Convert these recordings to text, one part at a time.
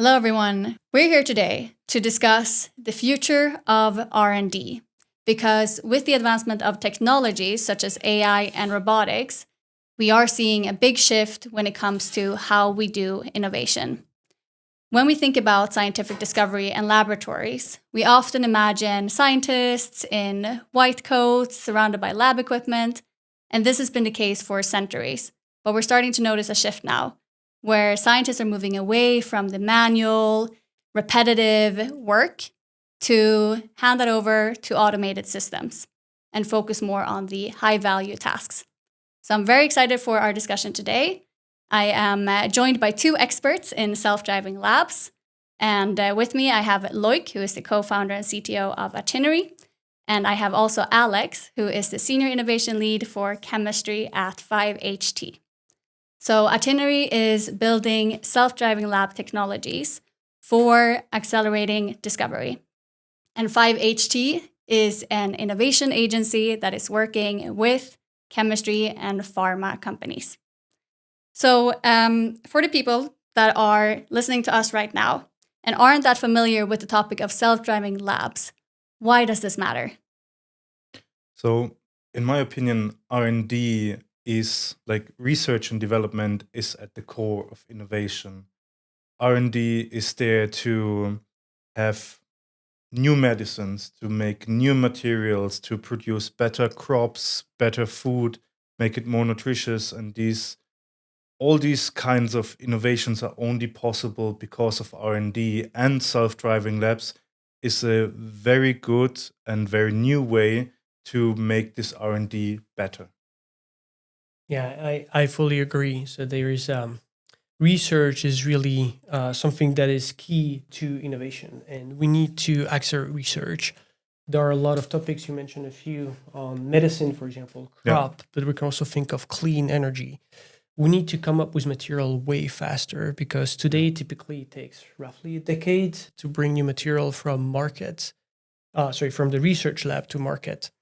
Hello, everyone. We're here today to discuss the future of R&D because with the advancement of technologies such as AI and robotics, we are seeing a big shift when it comes to how we do innovation. When we think about scientific discovery and laboratories, we often imagine scientists in white coats surrounded by lab equipment, and this has been the case for centuries. But we're starting to notice a shift now, where scientists are moving away from the manual, repetitive work to hand that over to automated systems and focus more on the high-value tasks. So I'm very excited for our discussion today. I am joined by two experts in self-driving labs. And with me, I have Loïc, who is the co-founder and CTO of Atinary. And I have also Alex, who is the senior innovation lead for chemistry at 5HT. So Atinary is building self-driving lab technologies for accelerating discovery. And 5HT is an innovation agency that is working with chemistry and pharma companies. So for the people that are listening to us right now and aren't that familiar with the topic of self-driving labs, why does this matter? So in my opinion, R&D is like research and development is at the core of innovation. R&D is there to have new medicines, to make new materials, to produce better crops, better food, make it more nutritious. And all these kinds of innovations are only possible because of R&D, and self-driving labs is a very good and very new way to make this R&D better. Yeah, I fully agree. So there is research is really something that is key to innovation, and we need to accelerate research. There are a lot of topics, you mentioned a few on medicine, for example, crop, but we can also think of clean energy. We need to come up with material way faster because today typically it takes roughly a decade to bring new material from from the research lab to market.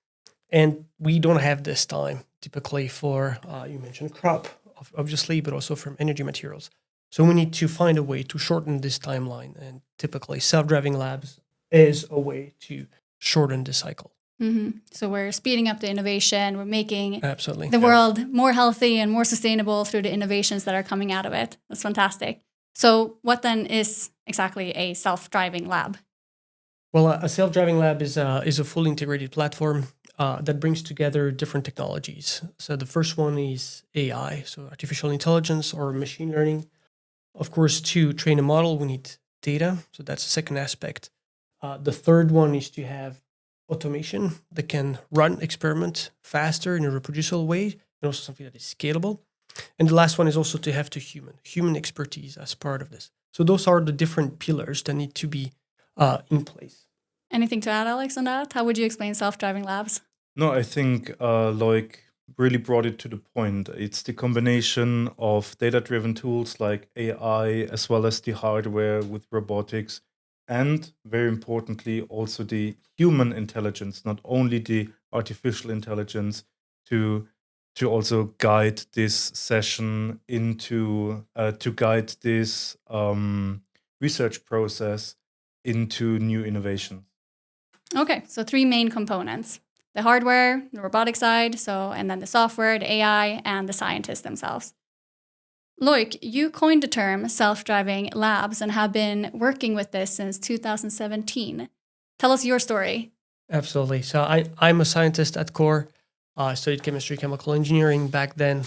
And we don't have this time typically for, you mentioned crop, obviously, but also from energy materials. So we need to find a way to shorten this timeline. And typically self-driving labs is a way to shorten this cycle. Mm-hmm. So we're speeding up the innovation. We're making Absolutely the world more healthy and more sustainable through the innovations that are coming out of it. That's fantastic. So what then is exactly a self-driving lab? Well, a self-driving lab is a fully integrated platform that brings together different technologies. So the first one is AI, so artificial intelligence or machine learning. Of course, to train a model, we need data. So that's the second aspect. The third one is to have automation that can run experiment faster in a reproducible way, and also something that is scalable. And the last one is also to have human expertise as part of this. So those are the different pillars that need to be in place. Anything to add, Alex, on that? How would you explain self-driving labs? No, I think Loïc really brought it to the point. It's the combination of data-driven tools like AI as well as the hardware with robotics, and very importantly, also the human intelligence, not only the artificial intelligence, to also guide this session to guide this research process into new innovations. Okay, so three main components: the hardware, the robotic side, and then the software, the AI, and the scientists themselves. Loïc, you coined the term self-driving labs and have been working with this since 2017. Tell us your story. Absolutely. So I'm a scientist at core. I studied chemistry, chemical engineering back then.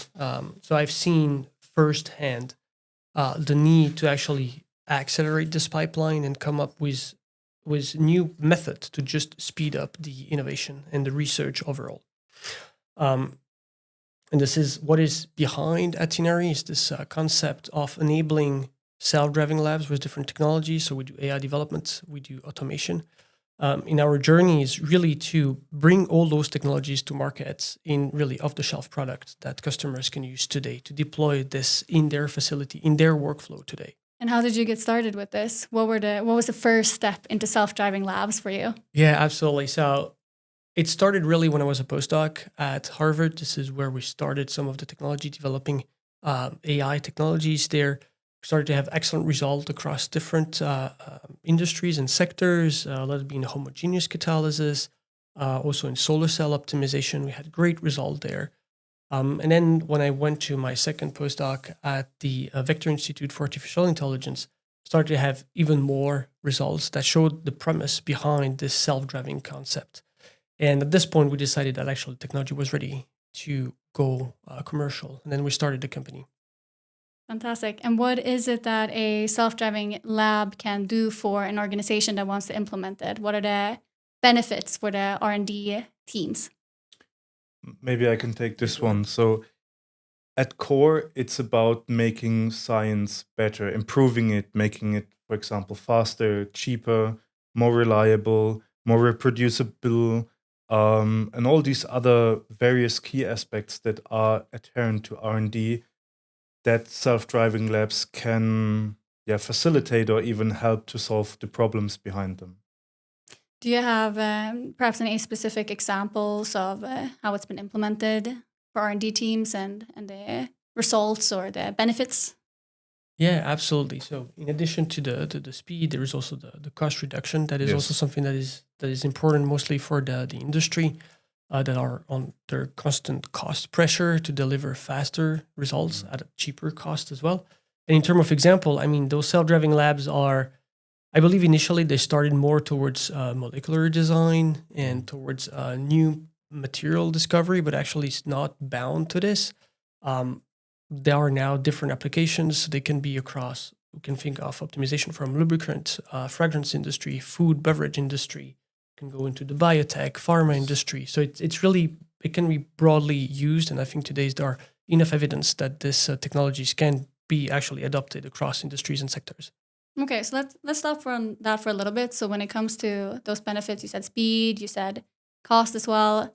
So I've seen firsthand the need to actually accelerate this pipeline and come up with new methods to just speed up the innovation and the research overall. And this is what is behind Atinary, is this concept of enabling self-driving labs with different technologies. So we do AI development, we do automation. In our journey is really to bring all those technologies to market in really off-the-shelf product that customers can use today to deploy this in their facility, in their workflow today. And how did you get started with this? What was the first step into self-driving labs for you? Yeah, absolutely. So it started really when I was a postdoc at Harvard. This is where we started some of the technology, developing AI technologies there. started to have excellent results across different industries and sectors, let it be in homogeneous catalysis, also in solar cell optimization. We had great result there. And then when I went to my second postdoc at the Vector Institute for Artificial Intelligence, started to have even more results that showed the premise behind this self-driving concept. And at this point, we decided that actually technology was ready to go commercial. And then we started the company. Fantastic. And what is it that a self-driving lab can do for an organization that wants to implement it? What are the benefits for the R&D teams? Maybe I can take this one. So at core, it's about making science better, improving it, making it, for example, faster, cheaper, more reliable, more reproducible, and all these other various key aspects that are adherent to R&D that self-driving labs can facilitate or even help to solve the problems behind them. Do you have perhaps any specific examples of how it's been implemented for R&D teams and the results or the benefits? Yeah, absolutely. So in addition to the speed, there is also the cost reduction. That is also something that is important mostly for the industry that are under constant cost pressure to deliver faster results at a cheaper cost as well. And in terms of example, I mean, those self-driving labs are, I believe initially they started more towards molecular design and towards new material discovery, but actually it's not bound to this. There are now different applications. They can be across, we can think of optimization from lubricant, fragrance industry, food, beverage industry, can go into the biotech, pharma industry. So it's really, it can be broadly used. And I think today there are enough evidence that this technologies can be actually adopted across industries and sectors. Okay, so let's stop on that for a little bit. So when it comes to those benefits, you said speed, you said cost as well.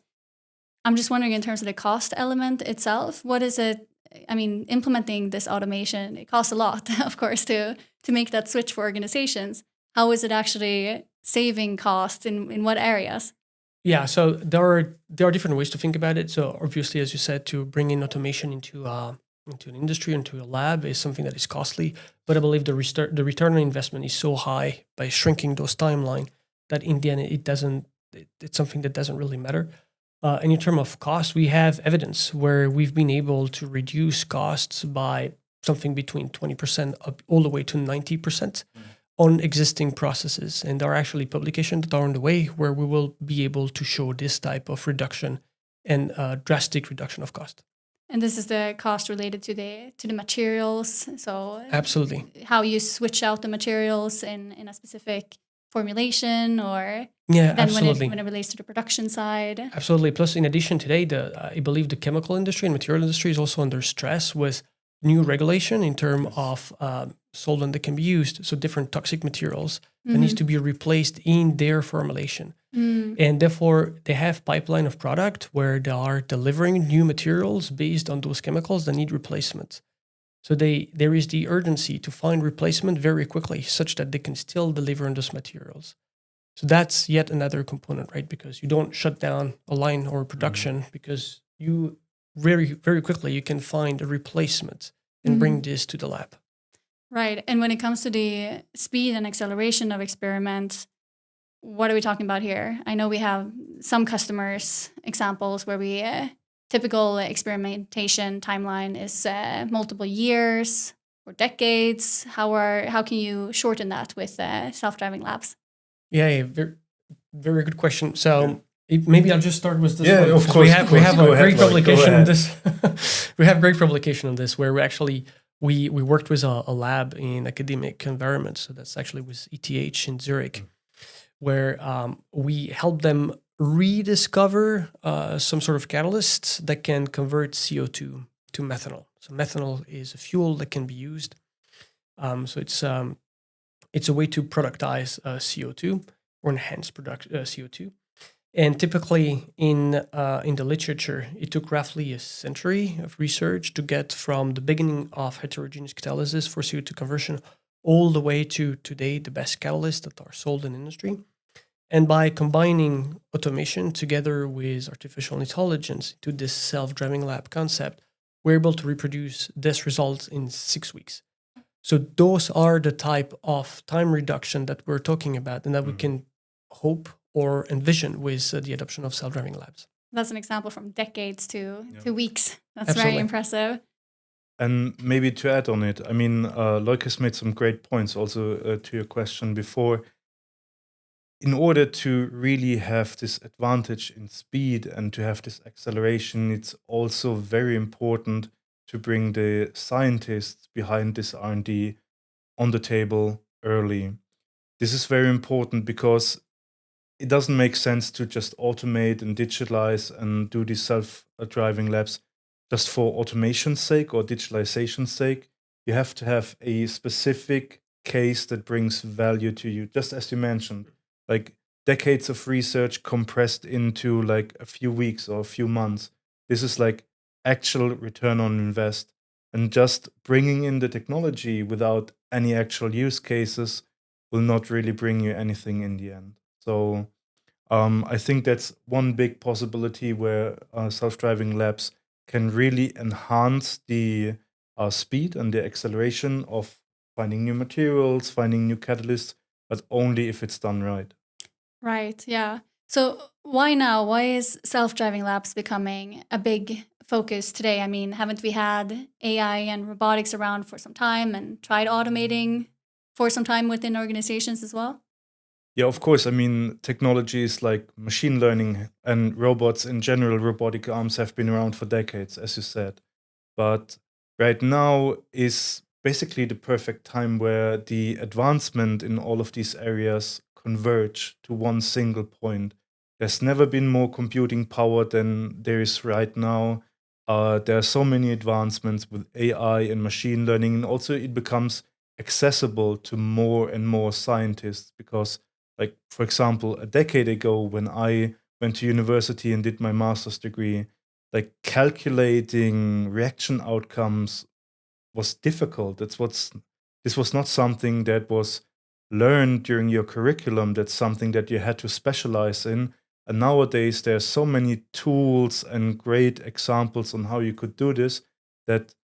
I'm just wondering in terms of the cost element itself, what is it? I mean, implementing this automation, it costs a lot, of course, to make that switch for organizations. How is it actually saving costs in what areas? Yeah, so there are different ways to think about it. So obviously, as you said, to bring in automation into an industry, into a lab is something that is costly. But I believe the return on investment is so high by shrinking those timeline that in the end it's something that doesn't really matter. And in terms of cost, we have evidence where we've been able to reduce costs by something between 20% up all the way to 90% on existing processes. And there are actually publications that are on the way where we will be able to show this type of reduction and drastic reduction of cost. And this is the cost related to the materials. So absolutely, how you switch out the materials in a specific formulation, or then absolutely. when it relates to the production side. Absolutely. Plus, in addition, today, I believe the chemical industry and material industry is also under stress with new regulation in terms of solvent that can be used. So different toxic materials that needs to be replaced in their formulation. And therefore, they have pipeline of product where they are delivering new materials based on those chemicals that need replacement. So there is the urgency to find replacement very quickly such that they can still deliver on those materials. So that's yet another component, right? Because you don't shut down a line or production because you very, very quickly you can find a replacement and bring this to the lab. Right. And when it comes to the speed and acceleration of experiments, what are we talking about here? I know we have some customers examples where we typical experimentation timeline is multiple years or decades. How can you shorten that with self-driving labs? Yeah, very, very good question. So maybe I'll just start with this. Yeah, one, of course. We have a great publication on this. We have great publication on this where we actually we worked with a lab in academic environment. So that's actually with ETH in Zurich, where we helped them rediscover some sort of catalysts that can convert CO2 to methanol. So methanol is a fuel that can be used. So it's a way to productize CO2 or enhance CO2. And typically in the literature, it took roughly a century of research to get from the beginning of heterogeneous catalysis for CO2 conversion all the way to today, the best catalysts that are sold in industry. And by combining automation together with artificial intelligence to this self-driving lab concept, we're able to reproduce this result in 6 weeks. So those are the type of time reduction that we're talking about and that we can hope or envision with the adoption of self-driving labs. That's an example from decades to Yeah. weeks. That's Absolutely. very impressive. And maybe to add on it, I mean, Loïc has made some great points also to your question before. In order to really have this advantage in speed and to have this acceleration, it's also very important to bring the scientists behind this R&D on the table early. This is very important because it doesn't make sense to just automate and digitalize and do these self-driving labs just for automation's sake or digitalization's sake. You have to have a specific case that brings value to you, just as you mentioned, like decades of research compressed into like a few weeks or a few months. This is like actual return on invest. And just bringing in the technology without any actual use cases will not really bring you anything in the end. So I think that's one big possibility where self-driving labs can really enhance the speed and the acceleration of finding new materials, finding new catalysts, but only if it's done right. Right, yeah. So why now? Why is self-driving labs becoming a big focus today? I mean, haven't we had AI and robotics around for some time and tried automating for some time within organizations as well? Yeah, of course. I mean, technologies like machine learning and robots in general, robotic arms have been around for decades, as you said. But right now is basically the perfect time where the advancement in all of these areas converge to one single point. There's never been more computing power than there is right now. There are so many advancements with AI and machine learning, and also it becomes accessible to more and more scientists because, like, for example, a decade ago when I went to university and did my master's degree, like calculating reaction outcomes was difficult. This was not something that was learned during your curriculum. That's something that you had to specialize in. And nowadays there's so many tools and great examples on how you could do this that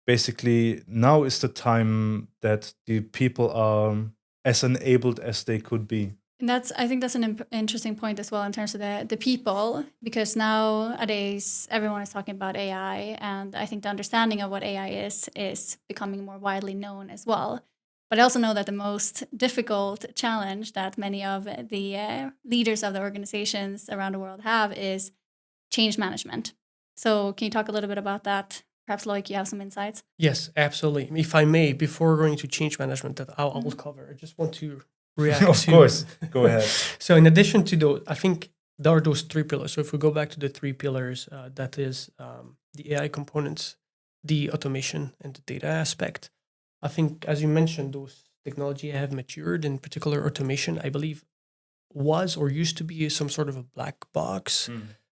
basically now is the time that the people are as enabled as they could be. And I think that's an interesting point as well in terms of the people, because nowadays everyone is talking about AI, and I think the understanding of what AI is becoming more widely known as well. But I also know that the most difficult challenge that many of the leaders of the organizations around the world have is change management. So can you talk a little bit about that? Perhaps, Loïc, you have some insights? Yes, absolutely. If I may, before going to change management that I'll cover, I just want to react Of course, go ahead. So in addition to those, I think there are those three pillars. So if we go back to the three pillars, that is the AI components, the automation, and the data aspect. I think, as you mentioned, those technology have matured. In particular, automation, I believe, was or used to be some sort of a black box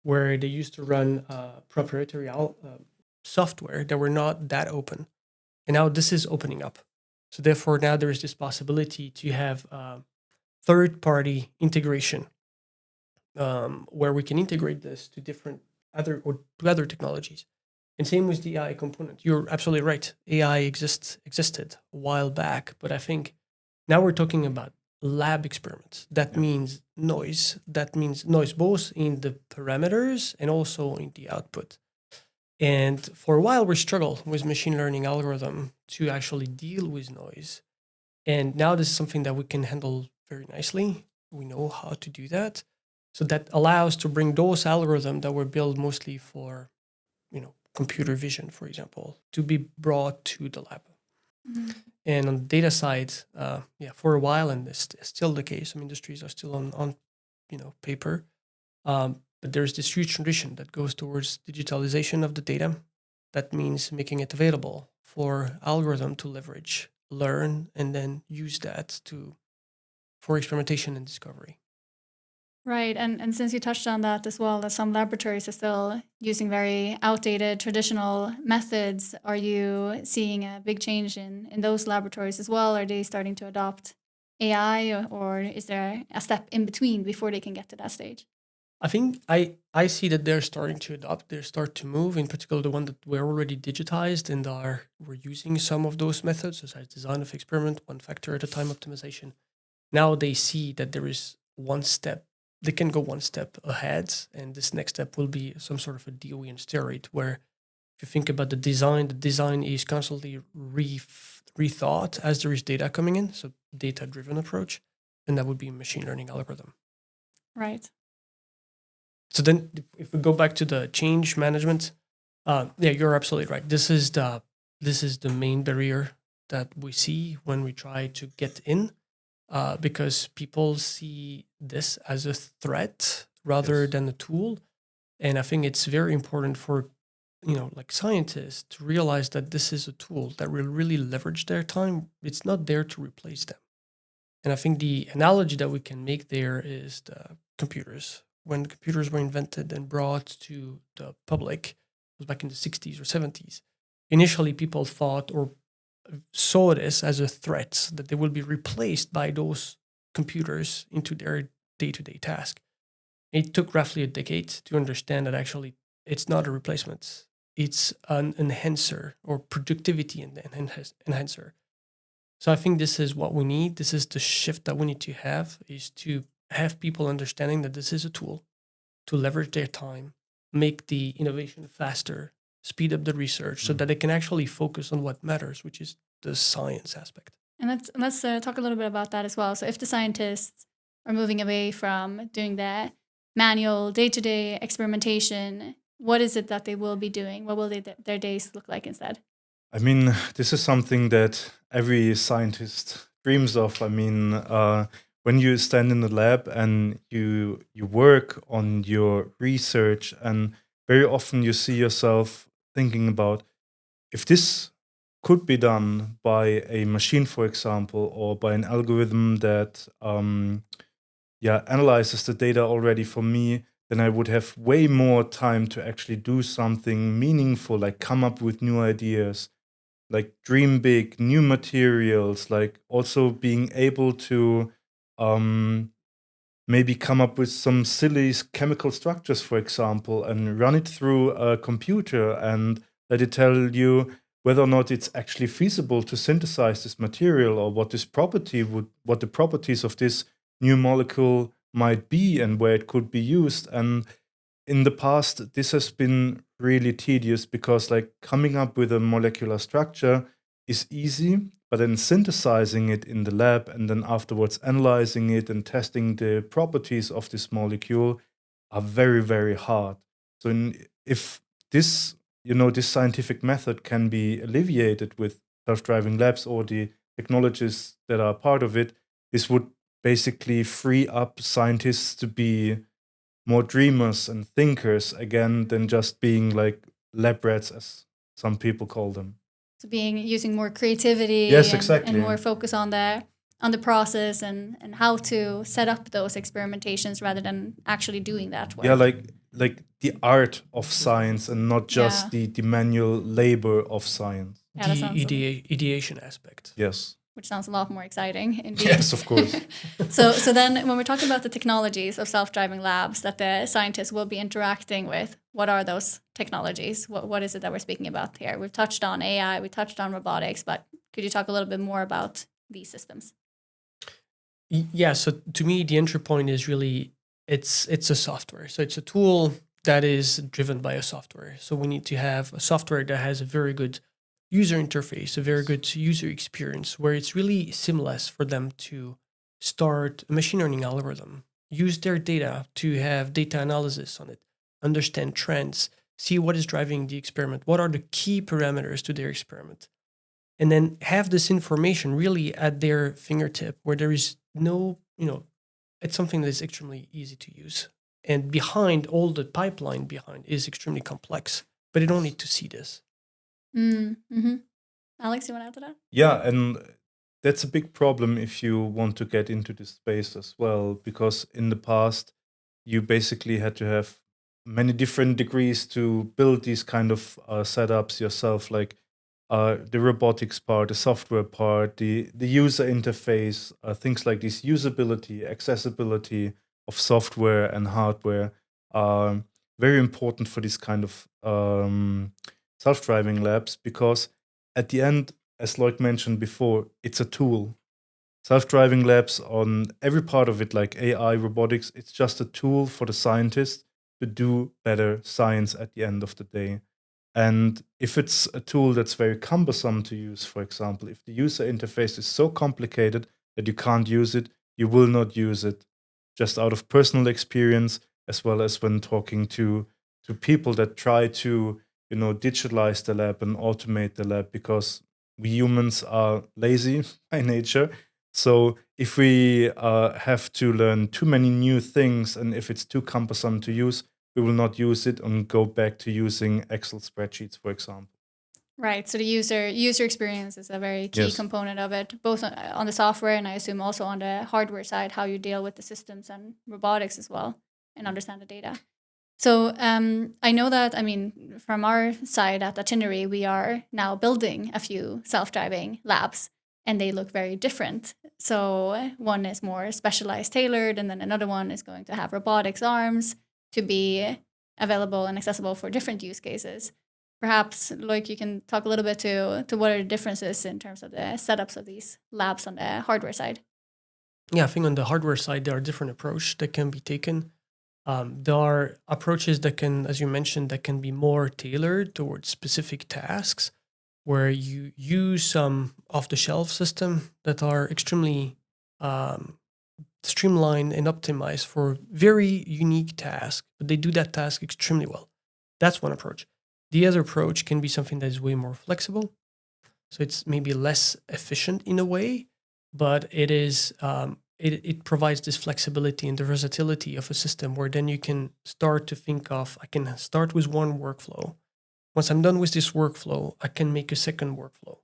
where they used to run proprietary software that were not that open. And now this is opening up. So therefore, now there is this possibility to have third-party integration where we can integrate this to different other technologies. And same with the AI component. You're absolutely right. AI existed a while back, but I think now we're talking about lab experiments. That means noise. That means noise both in the parameters and also in the output. And for a while, we struggled with machine learning algorithm to actually deal with noise. And now this is something that we can handle very nicely. We know how to do that. So that allows to bring those algorithms that were built mostly for, computer vision, for example, to be brought to the lab. And on the data side, for a while, and it's still the case, some industries are still on paper. But there's this huge transition that goes towards digitalization of the data. That means making it available for algorithm to leverage, learn, and then use that for experimentation and discovery. Right, and since you touched on that as well, that some laboratories are still using very outdated traditional methods, are you seeing a big change in those laboratories as well? Are they starting to adopt AI, or is there a step in between before they can get to that stage? I think I see that they're starting to adopt, they start to move, in particular the one that were already digitized and we're using some of those methods, such as design of experiment, one factor at a time optimization. Now they see that there is one step, they can go one step ahead, and this next step will be some sort of a DOE and steroid, where if you think about the design is constantly rethought as there is data coming in, so data-driven approach, and that would be a machine learning algorithm. Right. So then if we go back to the change management, yeah, you're absolutely right. This is the main barrier that we see when we try to get in, because people see this as a threat rather Yes. than a tool. And I think it's very important for, like scientists to realize that this is a tool that will really leverage their time. It's not there to replace them. And I think the analogy that we can make there is the computers. When computers were invented and brought to the public, it was back in the 60s or 70s. Initially, people thought or saw this as a threat, that they will be replaced by those computers into their day-to-day task. It took roughly a decade to understand that actually it's not a replacement. It's an enhancer or productivity enhancer. So I think this is what we need. This is the shift that we need to have, is to have people understanding that this is a tool to leverage their time, make the innovation faster, speed up the research so that they can actually focus on what matters, which is the science aspect. And let's talk a little bit about that as well. So if the scientists are moving away from doing the manual day-to-day experimentation, what is it that they will be doing? What will their days look like instead? I mean, this is something that every scientist dreams of. I mean, when you stand in the lab and you work on your research, and very often you see yourself thinking about, if this could be done by a machine, for example, or by an algorithm that analyzes the data already for me, then I would have way more time to actually do something meaningful, like come up with new ideas, like dream big, new materials, like also being able to maybe come up with some silly chemical structures, for example, and run it through a computer and let it tell you whether or not it's actually feasible to synthesize this material, or what the properties of this new molecule might be and where it could be used. And in the past, this has been really tedious, because like coming up with a molecular structure is easy, but then synthesizing it in the lab and then afterwards analyzing it and testing the properties of this molecule are very, very hard. So if this, this scientific method can be alleviated with self-driving labs or the technologies that are part of it, this would basically free up scientists to be more dreamers and thinkers again, than just being like lab rats, as some people call them. So using more creativity, Yes, and, exactly. and more focus on the process and how to set up those experimentations rather than actually doing that work. Yeah, like the art of science and not just the manual labor of science. Yeah, that sounds Ideation aspect. Yes. Which sounds a lot more exciting, indeed. Yes, of course. So then when we're talking about the technologies of self-driving labs that the scientists will be interacting with, what are those technologies? What is it that we're speaking about here? We've touched on AI, we touched on robotics, but could you talk a little bit more about these systems? Yeah, so to me, the entry point is really, it's a software. So it's a tool that is driven by a software. So we need to have a software that has a very good user interface, a very good user experience, where it's really seamless for them to start a machine learning algorithm, use their data to have data analysis on it, understand trends, see what is driving the experiment, what are the key parameters to their experiment, and then have this information really at their fingertip, where there is no, it's something that is extremely easy to use. And behind all the pipeline behind is extremely complex, but they don't need to see this. Mm-hmm. Alex, you want to add to that? Yeah, and that's a big problem if you want to get into this space as well, because in the past, you basically had to have many different degrees to build these kind of setups yourself, like the robotics part, the software part, the user interface, things like this, usability, accessibility of software and hardware. are very important for this kind of self-driving labs, because at the end, as Loïc mentioned before, it's a tool. Self-driving labs, on every part of it, like AI, robotics, it's just a tool for the scientists to do better science at the end of the day. And if it's a tool that's very cumbersome to use, for example, if the user interface is so complicated that you can't use it, you will not use it, just out of personal experience, as well as when talking to people that try to, digitalize the lab and automate the lab, because we humans are lazy by nature. So if we have to learn too many new things, and if it's too cumbersome to use, we will not use it and go back to using Excel spreadsheets, for example. Right. So the user experience is a very key Yes. component of it, both on the software and I assume also on the hardware side, how you deal with the systems and robotics as well and understand the data. So I know that, from our side at Atinary, we are now building a few self-driving labs, and they look very different. So one is more specialized, tailored, and then another one is going to have robotics arms to be available and accessible for different use cases. Perhaps, Loïc, you can talk a little bit to what are the differences in terms of the setups of these labs on the hardware side. Yeah, I think on the hardware side, there are different approaches that can be taken. There are approaches that can, as you mentioned, that can be more tailored towards specific tasks, where you use some off-the-shelf system that are extremely streamlined and optimized for very unique tasks, but they do that task extremely well. That's one approach. The other approach can be something that is way more flexible. So it's maybe less efficient in a way, but it is it provides this flexibility and the versatility of a system where then you can start to think of, I can start with one workflow. Once I'm done with this workflow, I can make a second workflow.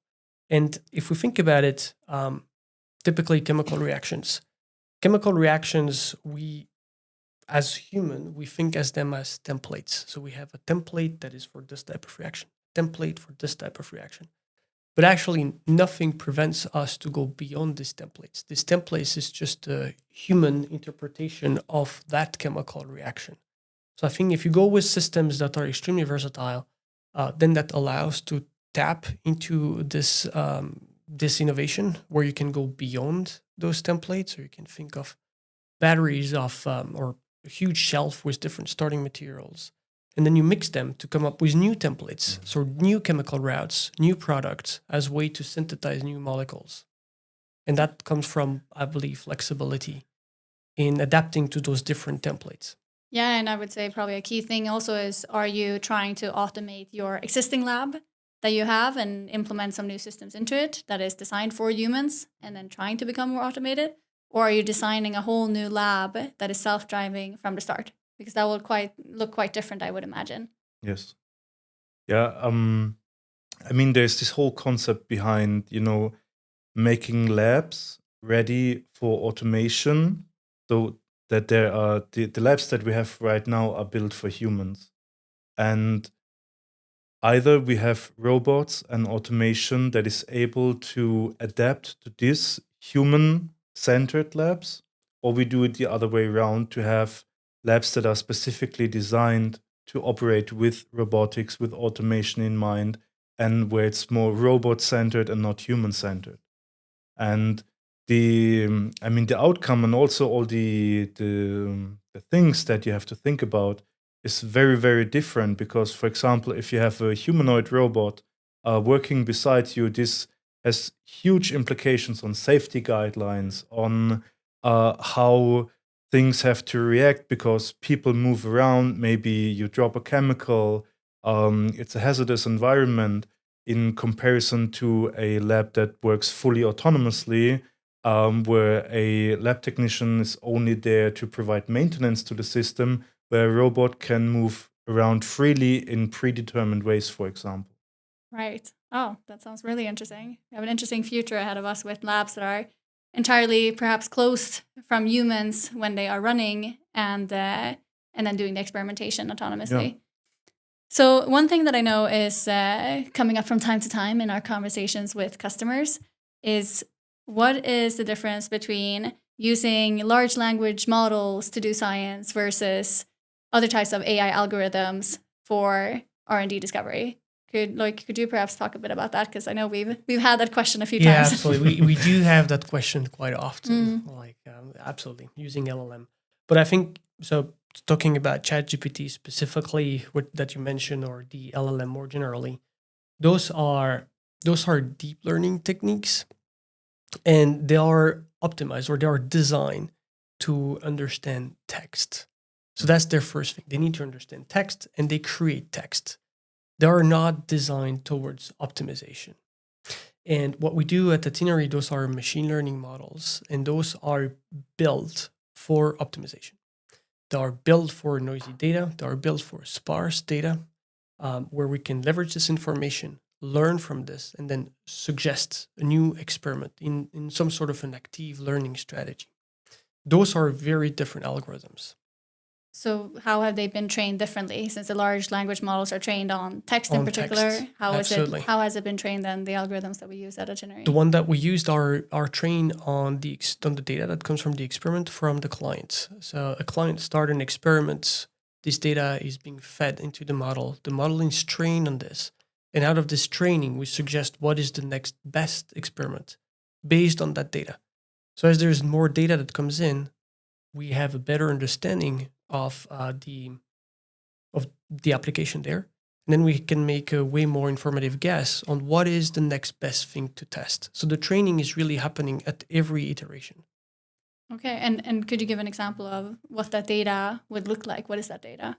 And if we think about it, typically chemical reactions, we, as human, we think as them as templates. So we have a template that is for this type of reaction, template for this type of reaction. But actually, nothing prevents us to go beyond these templates. These templates is just a human interpretation of that chemical reaction. So I think if you go with systems that are extremely versatile, then that allows to tap into this this innovation where you can go beyond those templates, or you can think of batteries of or a huge shelf with different starting materials. And then you mix them to come up with new templates, so new chemical routes, new products as a way to synthesize new molecules. And that comes from, I believe, flexibility in adapting to those different templates. Yeah, and I would say probably a key thing also is, are you trying to automate your existing lab that you have and implement some new systems into it that is designed for humans and then trying to become more automated? Or are you designing a whole new lab that is self-driving from the start? Because that will look quite different, I would imagine. Yes. Yeah. There's this whole concept behind, making labs ready for automation, so that there are the labs that we have right now are built for humans. And either we have robots and automation that is able to adapt to these human-centered labs, or we do it the other way around, to have labs that are specifically designed to operate with robotics, with automation in mind, and where it's more robot-centered and not human-centered. And the outcome, and also all the things that you have to think about, is very, very different. Because, for example, if you have a humanoid robot working beside you, this has huge implications on safety guidelines, on how things have to react, because people move around. Maybe you drop a chemical. It's a hazardous environment, in comparison to a lab that works fully autonomously, where a lab technician is only there to provide maintenance to the system, where a robot can move around freely in predetermined ways, for example. Right. Oh, that sounds really interesting. We have an interesting future ahead of us with labs that are entirely perhaps closed from humans when they are running, and then doing the experimentation autonomously. Yeah. So one thing that I know is coming up from time to time in our conversations with customers is, what is the difference between using large language models to do science versus other types of AI algorithms for R&D discovery. Could you perhaps talk a bit about that? Because I know we've had that question a few times. Yeah, absolutely. we do have that question quite often. Absolutely using LLM, but I think so. Talking about ChatGPT specifically, that you mentioned, or the LLM more generally, those are deep learning techniques, and they are optimized, or they are designed to understand text. So that's their first thing. They need to understand text, and they create text. They are not designed towards optimization. And what we do at Atinary, those are machine learning models, and those are built for optimization. They are built for noisy data. They are built for sparse data, where we can leverage this information, learn from this, and then suggest a new experiment in some sort of an active learning strategy. Those are very different algorithms. So how have they been trained differently? Since the large language models are trained on text in particular, text. how Absolutely. how has it been trained then, the algorithms that we use at Atinary? The one that we used are trained on the data that comes from the experiment from the client. So a client started an experiment. This data is being fed into the model. The model is trained on this. And out of this training, we suggest what is the next best experiment based on that data. So as there's more data that comes in, we have a better understanding of the application there. And then we can make a way more informative guess on what is the next best thing to test. So the training is really happening at every iteration. Okay, and could you give an example of what that data would look like? What is that data?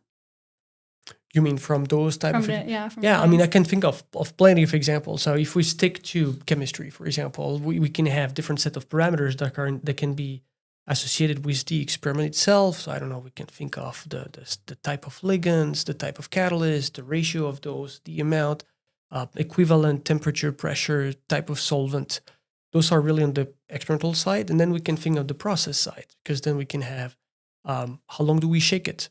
You mean from those type of... Yeah, I mean, I can think of plenty of examples. So if we stick to chemistry, for example, we can have different set of parameters that can be associated with the experiment itself. So I don't know, we can think of the type of ligands, the type of catalyst, the ratio of those, the amount, equivalent temperature, pressure, type of solvent. Those are really on the experimental side. And then we can think of the process side, because then we can have how long do we shake it?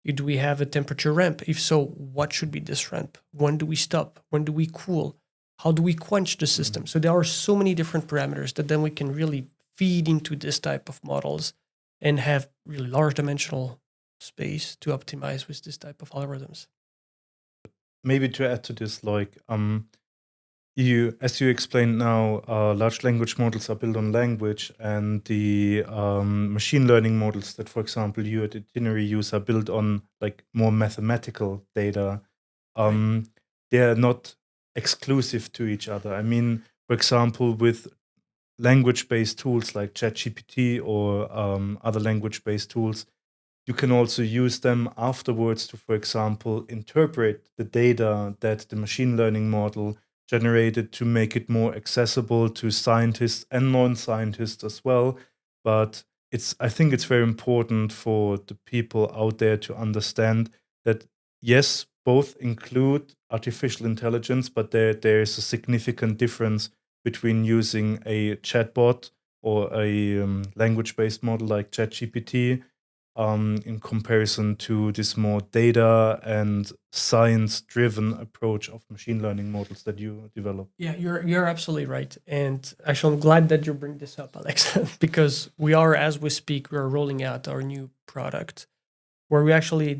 Do we have a temperature ramp? If so, what should be this ramp? When do we stop? When do we cool? How do we quench the system? So there are so many different parameters that then we can really feed into this type of models and have really large dimensional space to optimize with this type of algorithms. Maybe to add to this, like as you explained now, large language models are built on language, and the machine learning models that, for example, you at Atinary use are built on like more mathematical data. They're not exclusive to each other. I mean, for example, with language-based tools like ChatGPT or other language-based tools, you can also use them afterwards to, for example, interpret the data that the machine learning model generated to make it more accessible to scientists and non-scientists as well. But I think it's very important for the people out there to understand that, yes, both include artificial intelligence, but there is a significant difference between using a chatbot or a language-based model like ChatGPT in comparison to this more data and science-driven approach of machine learning models that you develop. Yeah, you're absolutely right. And actually, I'm glad that you bring this up, Alex, because as we speak, we are rolling out our new product where we actually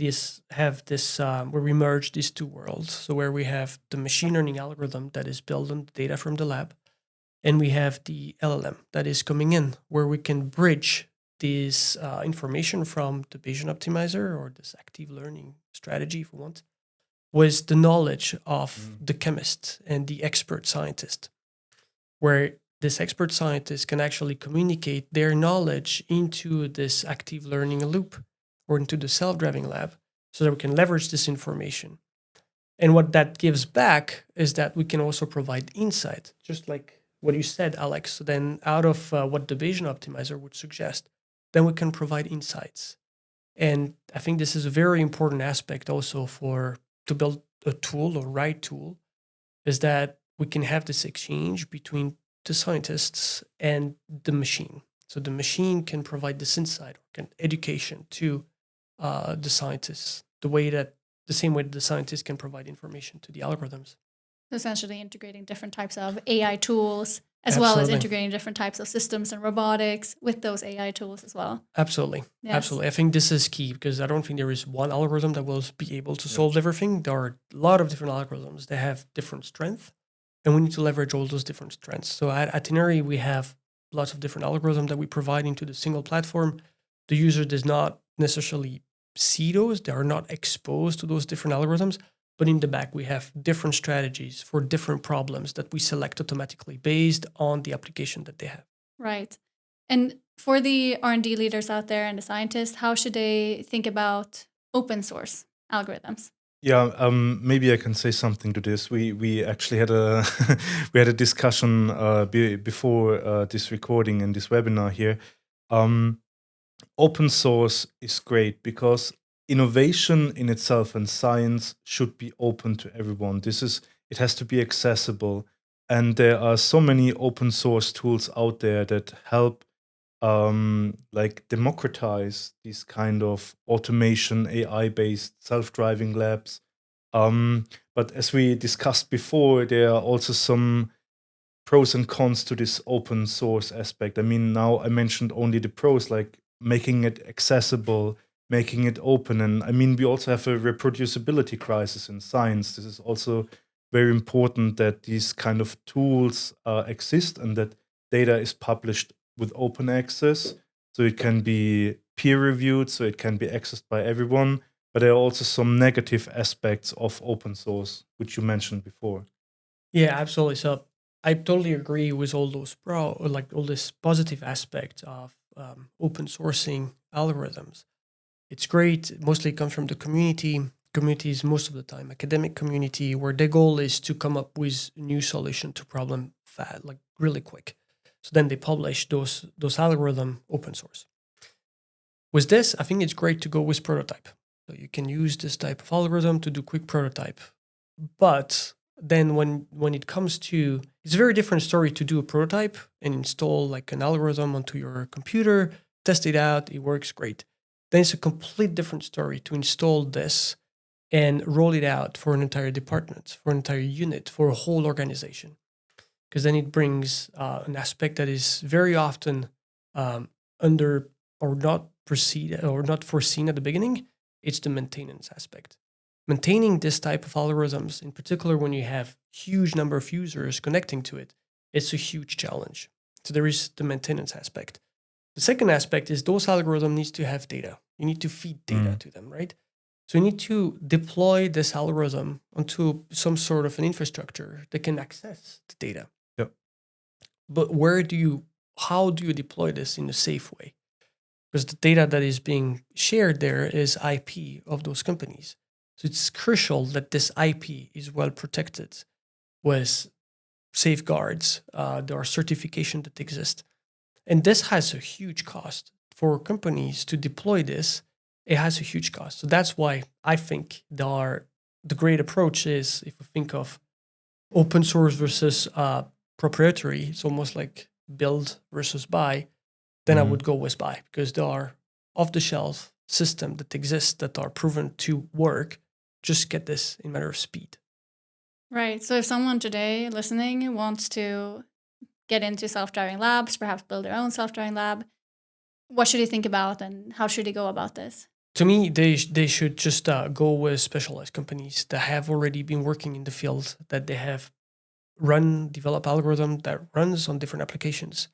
where we merge these two worlds. So where we have the machine learning algorithm that is built on the data from the lab, and we have the LLM that is coming in, where we can bridge this information from the Bayesian optimizer, or this active learning strategy, if we want, with the knowledge of the chemist and the expert scientist, where this expert scientist can actually communicate their knowledge into this active learning loop or into the self-driving lab, so that we can leverage this information. And what that gives back is that we can also provide insight, just like what you said, Alex. So then out of what the Bayesian optimizer would suggest, then we can provide insights. And I think this is a very important aspect also to build a tool, or right tool, is that we can have this exchange between the scientists and the machine. So the machine can provide this insight or education to the scientists, the same way that the scientists can provide information to the algorithms. Essentially integrating different types of AI tools as well as Absolutely. integrating different types of systems and robotics with those AI tools as well. Absolutely. Yes. Absolutely. I think this is key because I don't think there is one algorithm that will be able to solve everything. There are a lot of different algorithms that have different strengths, and we need to leverage all those different strengths. So at Atinary, we have lots of different algorithms that we provide into the single platform. The user does not necessarily see those. They are not exposed to those different algorithms. But in the back, we have different strategies for different problems that we select automatically based on the application that they have. Right. And for the R&D leaders out there and the scientists, how should they think about open source algorithms? Yeah, maybe I can say something to this. We actually had a we had a discussion before this recording and this webinar here. Open source is great because innovation in itself and science should be open to everyone. It has to be accessible, and there are so many open source tools out there that help like democratize these kind of automation, AI-based self-driving labs. But as we discussed before, there are also some pros and cons to this open source aspect. I mean, now I mentioned only the pros, like making it accessible, making it open. And I mean, we also have a reproducibility crisis in science. This is also very important that these kind of tools exist and that data is published with open access. So it can be peer reviewed, so it can be accessed by everyone. But there are also some negative aspects of open source, which you mentioned before. Yeah, absolutely. So I totally agree with all those all this positive aspect of open sourcing algorithms. It's great. It mostly comes from the community. Communities most of the time, academic community, where the goal is to come up with a new solution to problem like really quick. So then they publish those algorithm open source. With this, I think it's great to go with prototype. So you can use this type of algorithm to do quick prototype. But then when it comes to, it's a very different story to do a prototype and install like an algorithm onto your computer, test it out, it works great. Then it's a complete different story to install this and roll it out for an entire department, for an entire unit, for a whole organization. Because then it brings an aspect that is very often under or not foreseen at the beginning. It's the maintenance aspect. Maintaining this type of algorithms, in particular when you have huge number of users connecting to it, it's a huge challenge. So there is the maintenance aspect. The second aspect is those algorithms need to have data. You need to feed data to them, right? So you need to deploy this algorithm onto some sort of an infrastructure that can access the data. Yep. But how do you deploy this in a safe way? Because the data that is being shared there is IP of those companies. So it's crucial that this IP is well protected with safeguards. There are certifications that exist. And this has a huge cost. For companies to deploy this, it has a huge cost. So that's why I think the great approach is, if we think of open source versus proprietary, it's almost like build versus buy, then I would go with buy, because there are off-the-shelf systems that exist that are proven to work. Just get this in a matter of speed. Right. So if someone today listening wants to get into self-driving labs, perhaps build their own self-driving lab, what should they think about and how should they go about this? To me, they should just go with specialized companies that have already been working in the field, that they have develop algorithm that runs on different applications,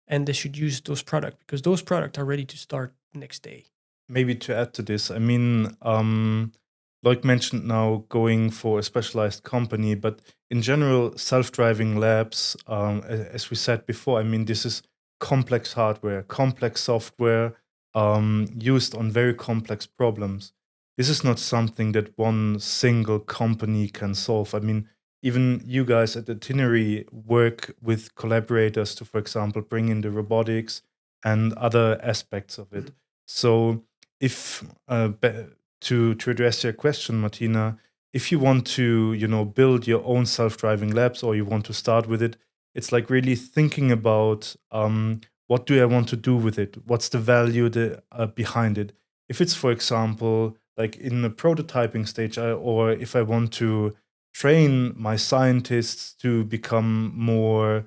and they should use those products because those products are ready to start next day. Maybe to add to this, I mean, Loïc mentioned now going for a specialized company, but in general, self-driving labs, as we said before, I mean, this is complex hardware, complex software used on very complex problems. This is not something that one single company can solve. I mean, even you guys at Atinary work with collaborators to, for example, bring in the robotics and other aspects of it. So if to address your question, Martina, if you want to, build your own self-driving labs or you want to start with it, it's like really thinking about what do I want to do with it? What's the value behind it? If it's, for example, like in the prototyping stage, or if I want to train my scientists to become more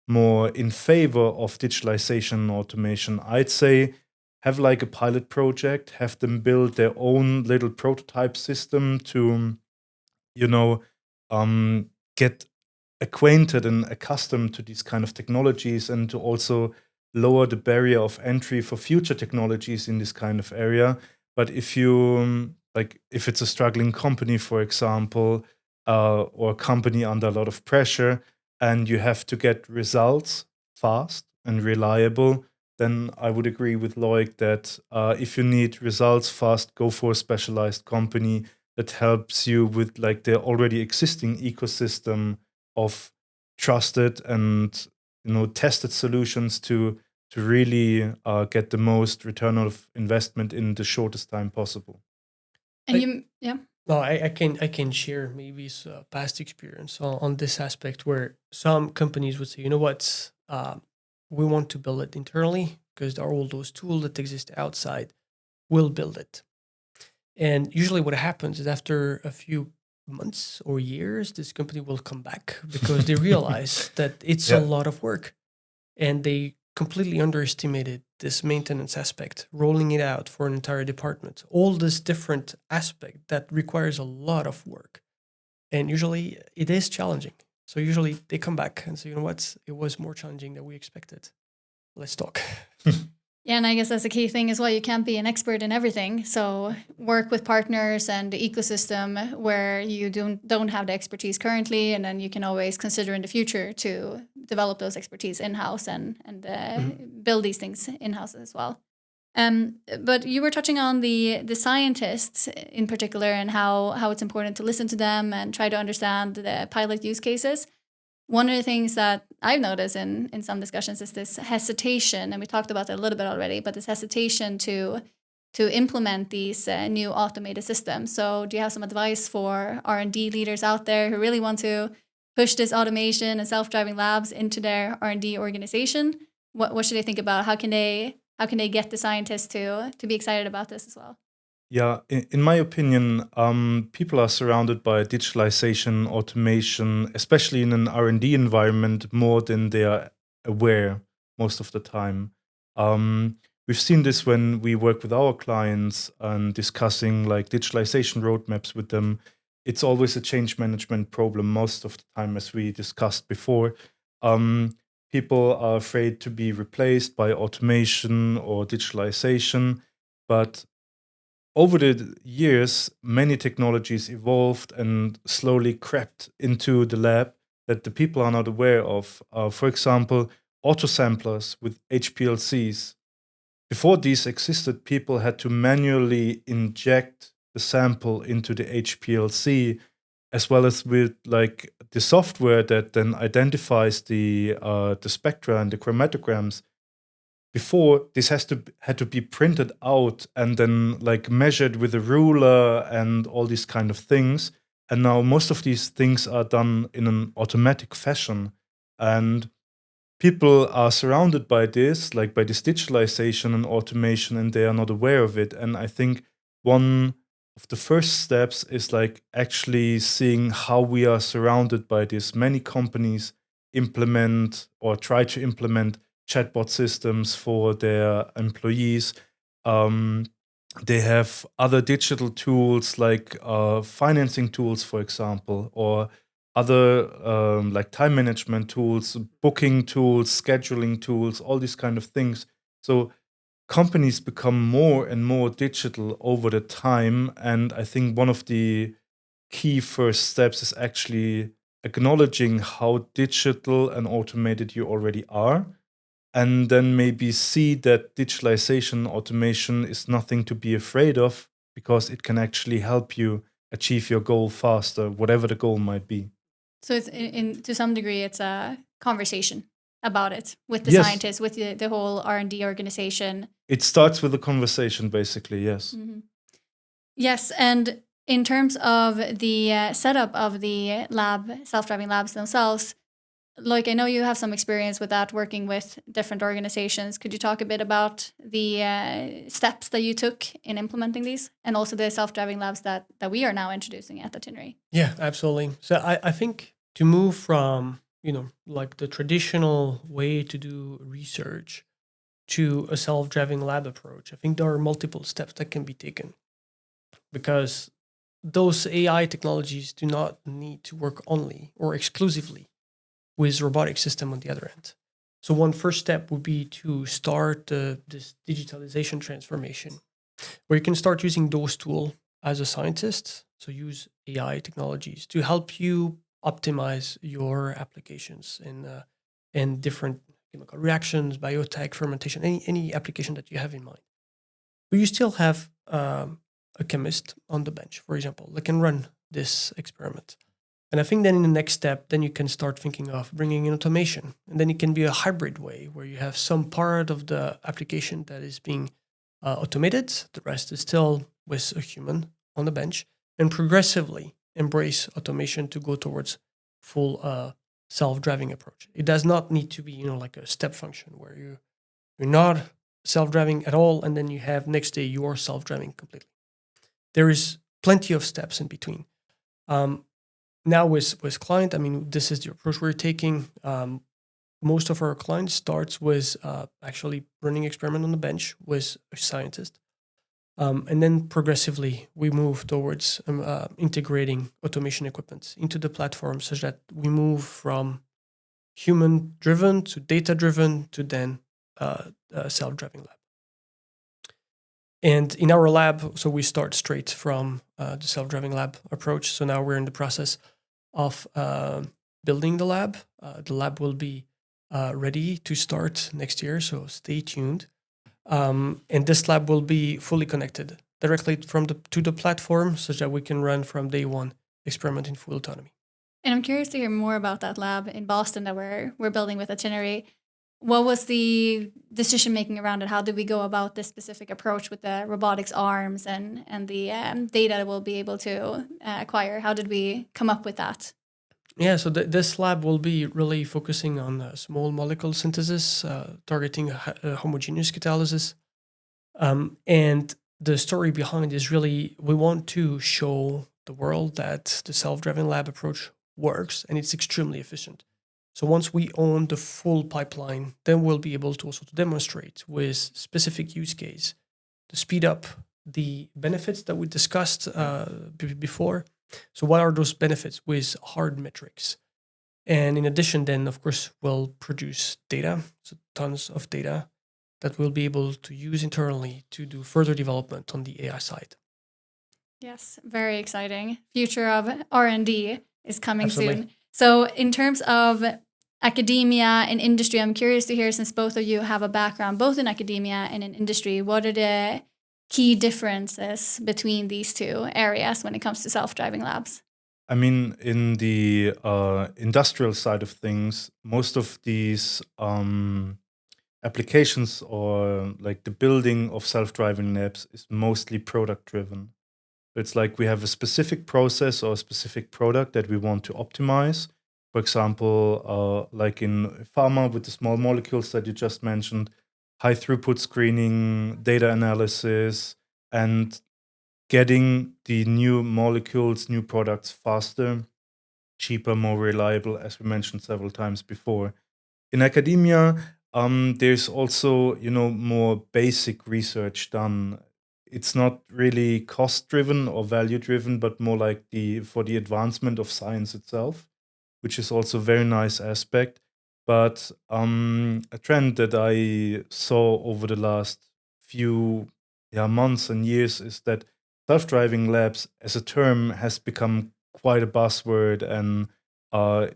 more in favor of digitalization and automation, I'd say have like a pilot project, have them build their own little prototype system to, get acquainted and accustomed to these kind of technologies, and to also lower the barrier of entry for future technologies in this kind of area. But if you if it's a struggling company, for example, or a company under a lot of pressure, and you have to get results fast and reliable, then I would agree with Loïc that if you need results fast, go for a specialized company that helps you with like the already existing ecosystem of trusted and tested solutions to really get the most return of investment in the shortest time possible. And No, I can share maybe past experience on this aspect where some companies would say, you know what, we want to build it internally because there are all those tools that exist outside. We'll build it. And usually what happens is after a few months or years, this company will come back because they realize that it's a lot of work, and they completely underestimated this maintenance aspect, rolling it out for an entire department, all this different aspect that requires a lot of work. And usually it is challenging. So usually they come back and say, you know what, it was more challenging than we expected. Let's talk. Yeah, and I guess that's a key thing as well. You can't be an expert in everything. So work with partners and the ecosystem where you don't have the expertise currently, and then you can always consider in the future to develop those expertise in-house and build these things in-house as well. But you were touching on the scientists in particular, and how it's important to listen to them and try to understand the pilot use cases. One of the things that I've noticed in some discussions is this hesitation, and we talked about that a little bit already, but this hesitation to implement these new automated systems. So do you have some advice for R&D leaders out there who really want to push this automation and self-driving labs into their R&D organization? What should they think about? How can they get the scientists to be excited about this as well? Yeah, in my opinion, people are surrounded by digitalization, automation, especially in an R&D environment, more than they are aware most of the time. We've seen this when we work with our clients and discussing like digitalization roadmaps with them. It's always a change management problem most of the time, as we discussed before. People are afraid to be replaced by automation or digitalization, but over the years, many technologies evolved and slowly crept into the lab that the people are not aware of. For example, autosamplers with HPLCs. Before these existed, people had to manually inject the sample into the HPLC, as well as with like the software that then identifies the spectra and the chromatograms. Before, this had to be printed out and then like measured with a ruler and all these kind of things. And now most of these things are done in an automatic fashion. And people are surrounded by this, like by this digitalization and automation, and they are not aware of it. And I think one of the first steps is like actually seeing how we are surrounded by this. Many companies implement or try to implement chatbot systems for their employees. They have other digital tools like financing tools, for example, or other like time management tools, booking tools, scheduling tools, all these kind of things. So companies become more and more digital over the time. And I think one of the key first steps is actually acknowledging how digital and automated you already are, and then maybe see that digitalization, automation is nothing to be afraid of, because it can actually help you achieve your goal faster, whatever the goal might be. So it's to some degree, it's a conversation about it with the Yes. scientists, with the whole R&D organization. It starts with a conversation, basically, yes. Mm-hmm. Yes, and in terms of the setup of the self-driving labs themselves, like I know you have some experience with that, working with different organizations. Could you talk a bit about the steps that you took in implementing these, and also the self-driving labs that we are now introducing at Atinary? Yeah, absolutely. So I think to move from like the traditional way to do research to a self-driving lab approach, I think there are multiple steps that can be taken, because those AI technologies do not need to work only or exclusively with robotic system on the other end. So one first step would be to start this digitalization transformation, where you can start using those tools as a scientist. So use AI technologies to help you optimize your applications in different chemical reactions, biotech, fermentation, any application that you have in mind. But you still have a chemist on the bench, for example, that can run this experiment. And I think then in the next step, then you can start thinking of bringing in automation. And then it can be a hybrid way where you have some part of the application that is being automated. The rest is still with a human on the bench, and progressively embrace automation to go towards full self-driving approach. It does not need to be, like a step function where you're not self-driving at all, and then you have next day you are self-driving completely. There is plenty of steps in between. Now with client, I mean, this is the approach we're taking. Most of our clients starts with actually running experiment on the bench with a scientist. And then progressively we move towards integrating automation equipment into the platform, such that we move from human-driven to data-driven to then self-driving lab. And in our lab, so we start straight from the self-driving lab approach. So now we're in the process of building the lab. The lab will be ready to start next year, so stay tuned. And this lab will be fully connected directly to the platform, such that we can run from day one experiment in full autonomy. And I'm curious to hear more about that lab in Boston that we're building with Atinary. What was the decision making around it? How did we go about this specific approach with the robotics arms and the data we'll be able to acquire? How did we come up with that? Yeah, so this lab will be really focusing on small molecule synthesis, targeting homogeneous catalysis. And the story behind is really, we want to show the world that the self-driving lab approach works and it's extremely efficient. So once we own the full pipeline, then we'll be able to also demonstrate with specific use case to speed up the benefits that we discussed before. So what are those benefits with hard metrics? And in addition, then, of course, we'll produce data, so tons of data that we'll be able to use internally to do further development on the AI side. Yes, very exciting. Future of R&D is coming Absolutely. soon. So in terms of academia and industry, I'm curious to hear, since both of you have a background both in academia and in industry, what are the key differences between these two areas when it comes to self-driving labs? I mean, in the industrial side of things, most of these applications or like the building of self-driving labs is mostly product driven. It's like we have a specific process or a specific product that we want to optimize. For example, like in pharma with the small molecules that you just mentioned, high throughput screening, data analysis, and getting the new molecules, new products faster, cheaper, more reliable, as we mentioned several times before. In academia, there's also, more basic research done. It's not really cost-driven or value-driven, but more like for the advancement of science itself, which is also a very nice aspect. But a trend that I saw over the last few months and years is that self-driving labs as a term has become quite a buzzword and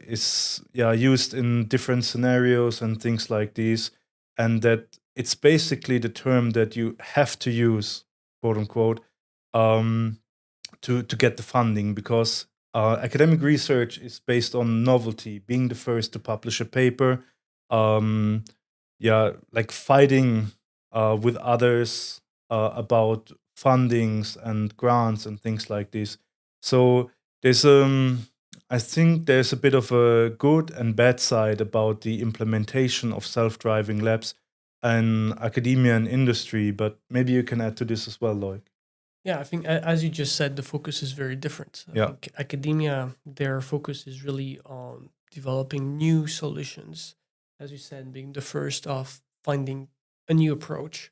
is used in different scenarios and things like these, and that it's basically the term that you have to use, quote unquote, to get the funding, because academic research is based on novelty, being the first to publish a paper, like fighting with others about fundings and grants and things like this. So there's I think there's a bit of a good and bad side about the implementation of self-driving labs in academia and industry, but maybe you can add to this as well, Loïc. Yeah, I think as you just said, the focus is very different. I think academia, their focus is really on developing new solutions, as you said, being the first of finding a new approach,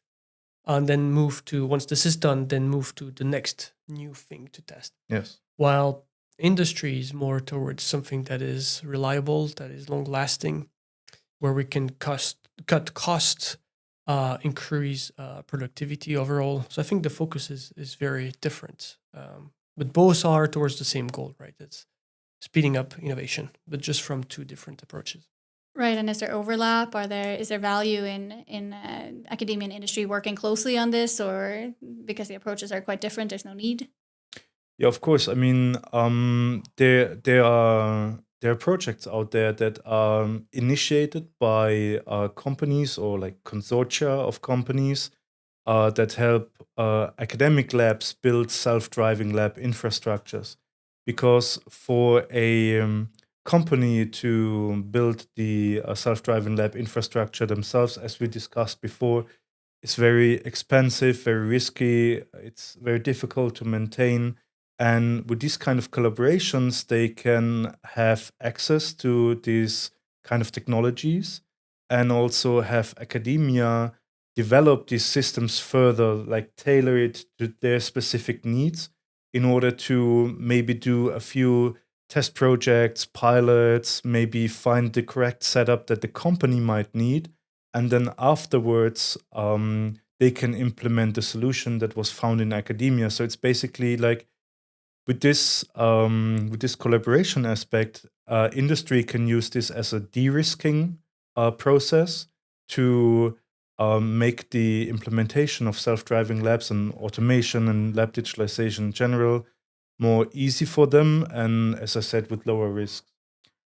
and then once this is done, then move to the next new thing to test. Yes. While industry is more towards something that is reliable, that is long lasting, where we can cut costs, increase productivity overall. So I think the focus is very different. But both are towards the same goal, right? It's speeding up innovation, but just from two different approaches. Right, and is there overlap? Is there value in academia and industry working closely on this, or because the approaches are quite different, there's no need? Yeah, of course. I mean, there are projects out there that are initiated by companies or like consortia of companies that help academic labs build self-driving lab infrastructures. Because for a company to build the self-driving lab infrastructure themselves, as we discussed before, it's very expensive, very risky, it's very difficult to maintain. And with these kind of collaborations, they can have access to these kind of technologies and also have academia develop these systems further, like tailor it to their specific needs in order to maybe do a few test projects, pilots, maybe find the correct setup that the company might need. And then afterwards, they can implement the solution that was found in academia. So it's basically like with this collaboration aspect, industry can use this as a de-risking process to make the implementation of self-driving labs and automation and lab digitalization in general more easy for them, and as I said, with lower risks.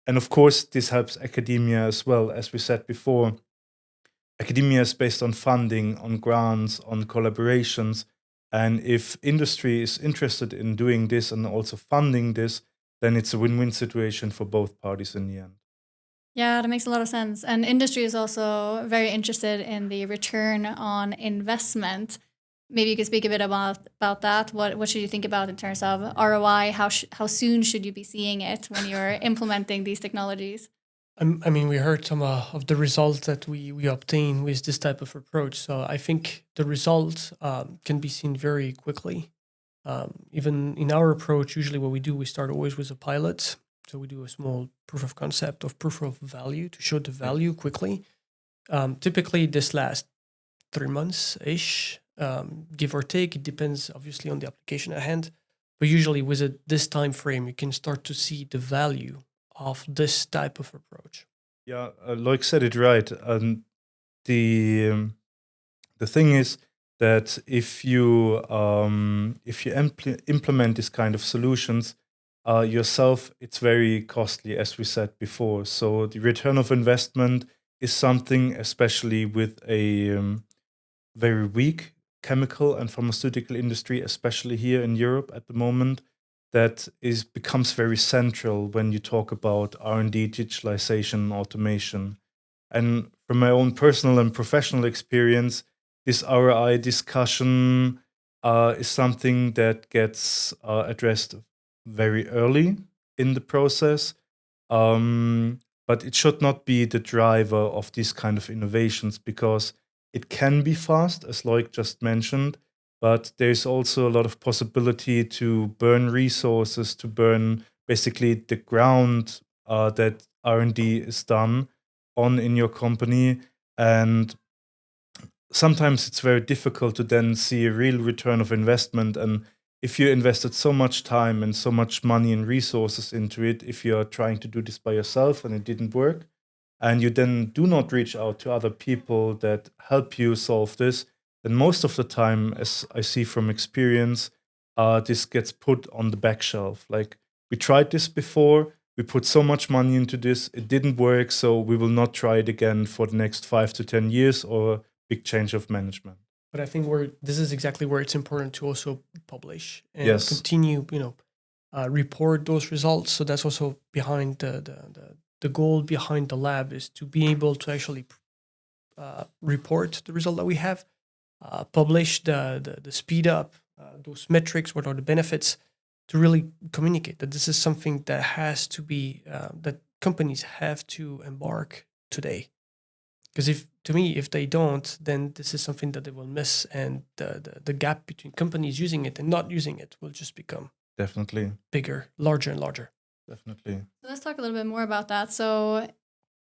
And of course, this helps academia as well. As we said before, academia is based on funding, on grants, on collaborations. And if industry is interested in doing this and also funding this, then it's a win-win situation for both parties in the end. Yeah, that makes a lot of sense. And industry is also very interested in the return on investment. Maybe you could speak a bit about that. What should you think about in terms of ROI? How soon should you be seeing it when you're implementing these technologies? I mean, we heard some of the results that we obtain with this type of approach. So I think the results can be seen very quickly. Even in our approach, usually what we do, we start always with a pilot. So we do a small proof of concept of proof of value to show the value quickly. Typically, this lasts 3 months-ish, give or take. It depends, obviously, on the application at hand. But usually with this time frame, you can start to see the value of this type of approach. Yeah, Loïc said it right. The thing is that if you implement this kind of solutions yourself, it's very costly, as we said before. So the return of investment is something, especially with a very weak chemical and pharmaceutical industry, especially here in Europe at the moment, that becomes very central when you talk about R&D, digitalization, automation. And from my own personal and professional experience, this ROI discussion is something that gets addressed very early in the process. But it should not be the driver of these kind of innovations, because it can be fast, as Loïc just mentioned, but there's also a lot of possibility to burn resources, to burn basically the ground that R&D is done on in your company. And sometimes it's very difficult to then see a real return of investment. And if you invested so much time and so much money and resources into it, if you're trying to do this by yourself and it didn't work, and you then do not reach out to other people that help you solve this, then most of the time, as I see from experience, this gets put on the back shelf. Like, we tried this before, we put so much money into this, it didn't work, so we will not try it again for the next 5 to 10 years, or big change of management. But I think this is exactly where it's important to also publish and Yes. continue, report those results. So that's also behind the goal behind the lab, is to be able to actually report the result that we have, publish the speed up, those metrics, what are the benefits, to really communicate that this is something that has to be, that companies have to embark today. Because if they don't, then this is something that they will miss, and the gap between companies using it and not using it will just become Definitely. bigger, larger and larger. Definitely. So let's talk a little bit more about that. So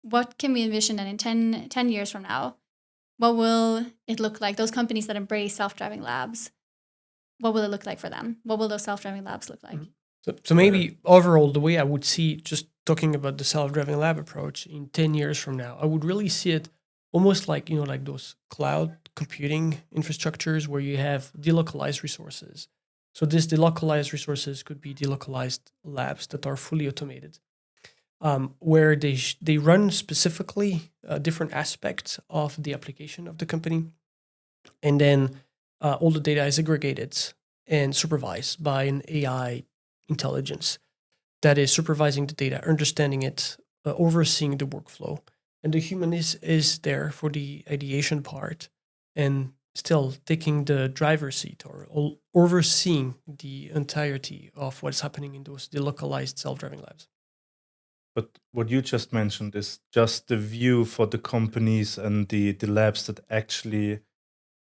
what can we envision then in 10 years from now? What will it look like? Those companies that embrace self-driving labs, what will it look like for them? What will those self-driving labs look like? So maybe overall, the way I would see, just talking about the self-driving lab approach in 10 years from now, I would really see it almost like, like those cloud computing infrastructures where you have delocalized resources. So these delocalized resources could be delocalized labs that are fully automated, where they run specifically different aspects of the application of the company. And then all the data is aggregated and supervised by an AI intelligence that is supervising the data, understanding it, overseeing the workflow. And the human is there for the ideation part and still taking the driver's seat or overseeing the entirety of what's happening in those delocalized self-driving labs. But what you just mentioned is just the view for the companies and the labs that actually,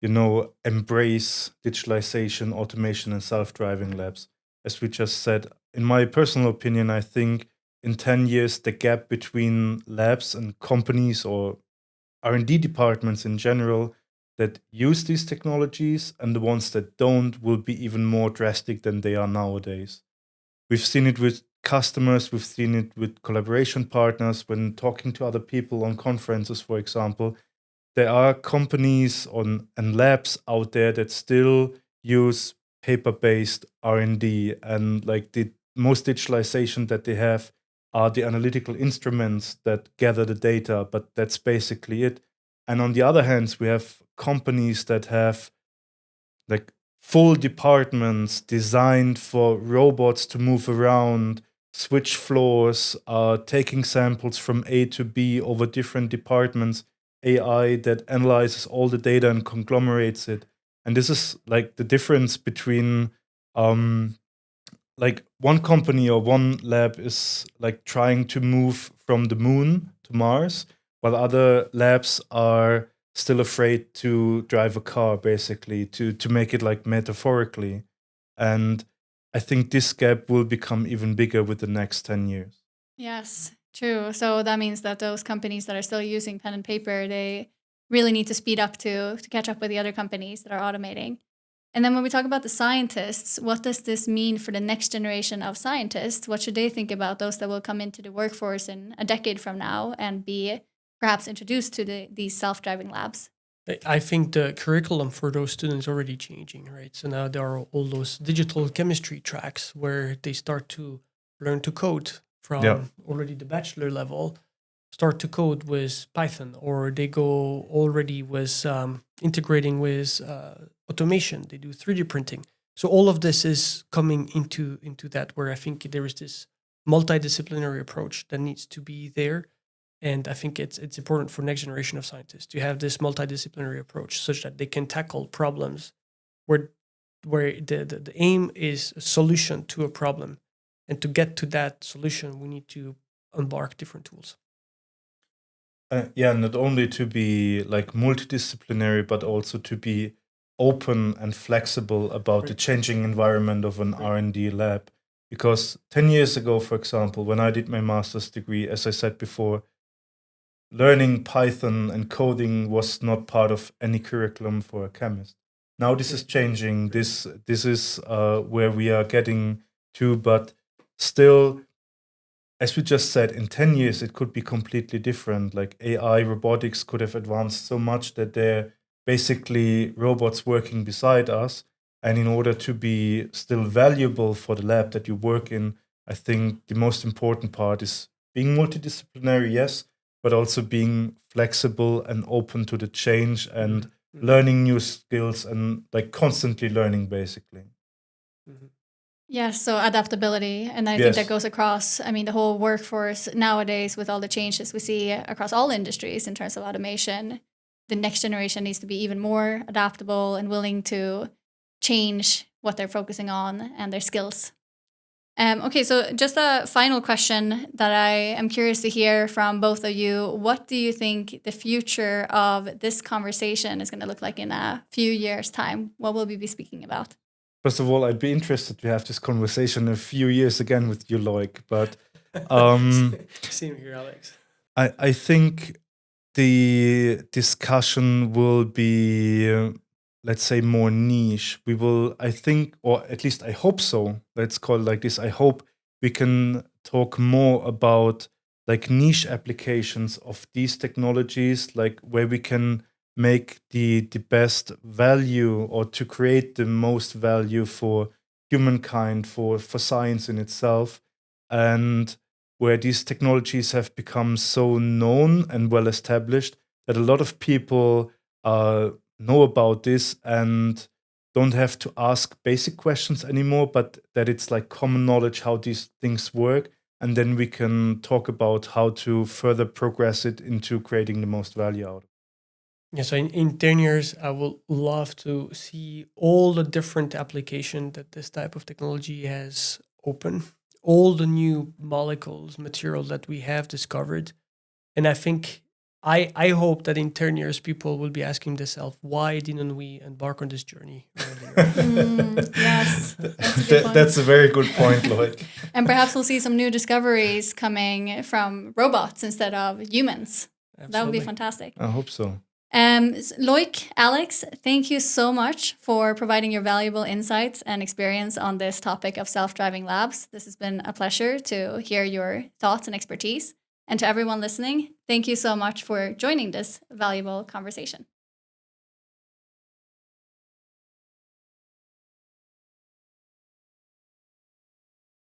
embrace digitalization, automation, and self-driving labs. As we just said, in my personal opinion, I think in 10 years, the gap between labs and companies or R&D departments in general that use these technologies and the ones that don't will be even more drastic than they are nowadays. We've seen it with customers, we've seen it with collaboration partners, when talking to other people on conferences, for example. There are companies and labs out there that still use paper-based R&D, and like the most digitalization that they have are the analytical instruments that gather the data, but that's basically it. And on the other hand, we have companies that have like full departments designed for robots to move around, switch floors, taking samples from A to B over different departments, AI that analyzes all the data and conglomerates it. And this is like the difference between like one company or one lab is like trying to move from the moon to Mars, while other labs are still afraid to drive a car, basically, to make it like metaphorically. And I think this gap will become even bigger with the next 10 years. Yes, true. So that means that those companies that are still using pen and paper, they really need to speed up to catch up with the other companies that are automating. And then when we talk about the scientists, what does this mean for the next generation of scientists? What should they think about those that will come into the workforce in a decade from now and be perhaps introduced to these self-driving labs? I think the curriculum for those students is already changing, right? So now there are all those digital chemistry tracks where they start to learn to code from already the bachelor level, start to code with Python, or they go already with integrating with automation. They do 3D printing. So all of this is coming into that, where I think there is this multidisciplinary approach that needs to be there. And I think it's important for next generation of scientists to have this multidisciplinary approach such that they can tackle problems where the aim is a solution to a problem. And to get to that solution, we need to embark different tools. Not only to be like multidisciplinary, but also to be open and flexible about the changing environment of an R&D lab. Because 10 years ago, for example, when I did my master's degree, as I said before, learning Python and coding was not part of any curriculum for a chemist. Now this is changing. This is where we are getting to, but still, as we just said, in 10 years, it could be completely different. Like AI, robotics could have advanced so much that they're basically robots working beside us. And in order to be still valuable for the lab that you work in, I think the most important part is being multidisciplinary, yes, but also being flexible and open to the change and learning new skills and like constantly learning, basically. Yes, so adaptability. And I think that goes across, the whole workforce nowadays with all the changes we see across all industries in terms of automation. The next generation needs to be even more adaptable and willing to change what they're focusing on and their skills. Okay, so just a final question that I am curious to hear from both of you. What do you think the future of this conversation is going to look like in a few years' time? What will we be speaking about? First of all, I'd be interested to have this conversation in a few years again with you, Loïc. But Same here, Alex. I think the discussion will be, let's say, more niche. We will, I think, or at least I hope so. Let's call it like this. I hope we can talk more about like niche applications of these technologies, like where we can make the best value or to create the most value for humankind, for science in itself, and where these technologies have become so known and well established that a lot of people know about this and don't have to ask basic questions anymore, but that it's like common knowledge how these things work. And then we can talk about how to further progress it into creating the most value out of it. Yeah, so in 10 years, I would love to see all the different applications that this type of technology has open, all the new molecules, material that we have discovered. And I think, I hope that in 10 years, people will be asking themselves, why didn't we embark on this journey earlier? Yes, that's a good point. That's a very good point, Loïc. And perhaps we'll see some new discoveries coming from robots instead of humans. Absolutely. That would be fantastic. I hope so. Loïc, Alex, thank you so much for providing your valuable insights and experience on this topic of self-driving labs. This has been a pleasure to hear your thoughts and expertise. And to everyone listening, thank you so much for joining this valuable conversation.